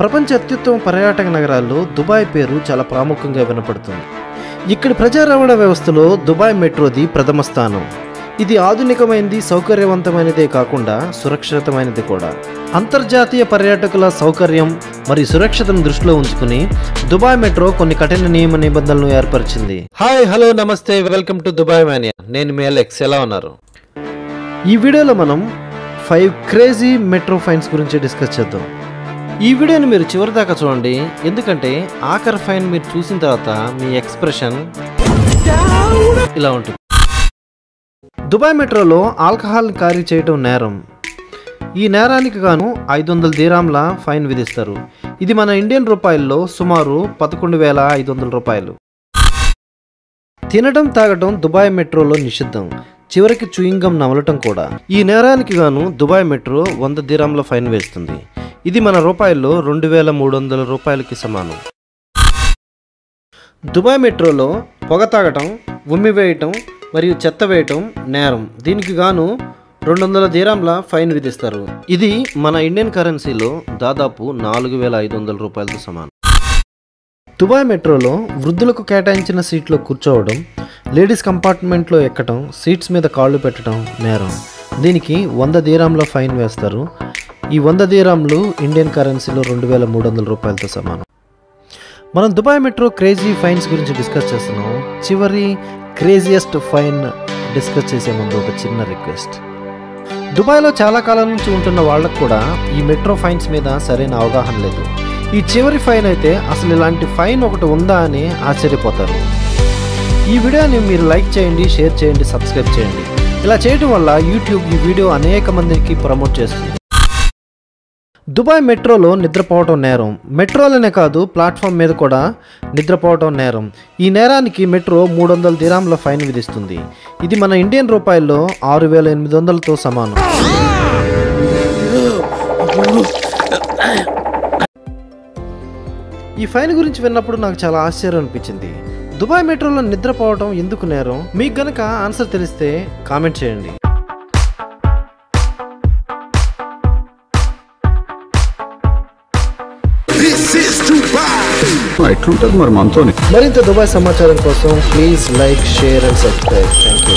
ప్రపంచ అత్యుత్తమ పర్యాటక నగరాల్లో దుబాయ్ పేరు చాలా ప్రాముఖ్యంగా వినపడుతుంది. ఇక్కడి ప్రజా రవాణా వ్యవస్థలో దుబాయ్ మెట్రోది ప్రథమ స్థానం. ఇది ఆధునికమైనది, సౌకర్యవంతమైనదే కాకుండా సురక్షితమైనది కూడా. అంతర్జాతీయ పర్యాటకుల సౌకర్యం మరియు సురక్షతను దృష్టిలో ఉంచుకుని దుబాయ్ మెట్రో కొన్ని కఠిన నియమ నిబంధనలను ఏర్పరిచింది. హాయ్, హలో, నమస్తే, వెల్కమ్ టు దుబాయ్ మానియా. నేను మీ అలెక్స్. ఎలా ఉన్నారు? ఈ వీడియోలో మనం 5 క్రేజీ మెట్రో ఫైన్స్ గురించి డిస్కస్ చేద్దాం. ఈ వీడియోని మీరు చివరి దాకా చూడండి, ఎందుకంటే ఆఖరి ఫైన్ మీరు చూసిన తర్వాత మీ ఎక్స్ప్రెషన్ ఇలా ఉంటుంది. దుబాయ్ మెట్రోలో ఆల్కహాల్ని క్యారీ చేయడం నేరం. ఈ నేరానికి గాను 500 దీరాంల ఫైన్ విధిస్తారు. ఇది మన ఇండియన్ రూపాయల్లో సుమారు 11,500 రూపాయలు. తినడం తాగడం దుబాయ్ మెట్రోలో నిషిద్ధం. చివరికి చూయింగం నమలటం కూడా. ఈ నేరానికి గాను దుబాయ్ మెట్రో 100 దీరాంల ఫైన్ వేస్తుంది. ఇది మన రూపాయల్లో 2,300 రూపాయలకి సమానం. దుబాయ్ మెట్రోలో పొగ తాగటం, ఉమ్మి వేయటం మరియు చెత్త వేయటం నేరం. దీనికి గాను 200 దీరాంల ఫైన్ విధిస్తారు. ఇది మన ఇండియన్ కరెన్సీలో దాదాపు 4,500 రూపాయలతో సమానం. దుబాయ్ మెట్రోలో వృద్ధులకు కేటాయించిన సీట్లో కూర్చోవడం, లేడీస్ కంపార్ట్మెంట్లో ఎక్కడం, సీట్స్ మీద కాళ్ళు పెట్టడం నేరం. దీనికి 100 దీరాంల ఫైన్ వేస్తారు. ఈ 100 దీరాంలు ఇండియన్ కరెన్సీలో 2,300 రూపాయలతో సమానం. మనం దుబాయ్ మెట్రో క్రేజీ ఫైన్స్ గురించి డిస్కస్ చేస్తున్నాం. చివరి క్రేజియస్ట్ ఫైన్ డిస్కస్ చేసే ముందు ఒక చిన్న రిక్వెస్ట్. దుబాయ్లో చాలా కాలం నుంచి ఉంటున్న వాళ్ళకు కూడా ఈ మెట్రో ఫైన్స్ మీద సరైన అవగాహన లేదు. ఈ చివరి ఫైన్ అయితే అసలు ఇలాంటి ఫైన్ ఒకటి ఉందా అని ఆశ్చర్యపోతారు. ఈ వీడియోని మీరు లైక్ చేయండి, షేర్ చేయండి, సబ్స్క్రైబ్ చేయండి. ఇలా చేయడం వల్ల యూట్యూబ్ ఈ వీడియో అనేక మందికి ప్రమోట్ చేస్తుంది. దుబాయ్ మెట్రోలో నిద్రపోవటం నేరం. మెట్రోలోనే కాదు, ప్లాట్ఫామ్ మీద కూడా నిద్రపోవటం నేరం. ఈ నేరానికి మెట్రో 300 దీరాంల ఫైన్ విధిస్తుంది. ఇది మన ఇండియన్ రూపాయల్లో 6,800తో సమానం. ఈ ఫైన్ గురించి విన్నప్పుడు నాకు చాలా ఆశ్చర్యం అనిపించింది. దుబాయ్ మెట్రోలో నిద్రపోవటం ఎందుకు నేరం? మీకు గనక ఆన్సర్ తెలిస్తే కామెంట్ చేయండి. మరింత దుబాయ్ సమాచారం కోసం please like, share and subscribe. Thank you.